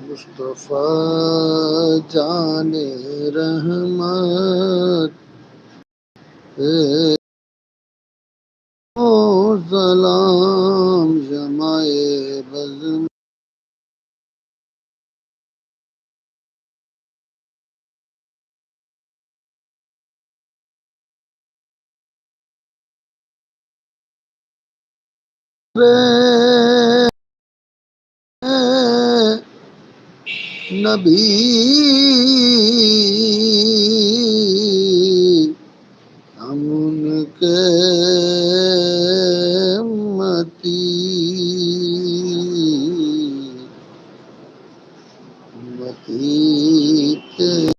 मुस्तफा जाने रहमत ओ सलाम जमाए बज़्म रे नबी हम उनके उम्मती उम्मती थे।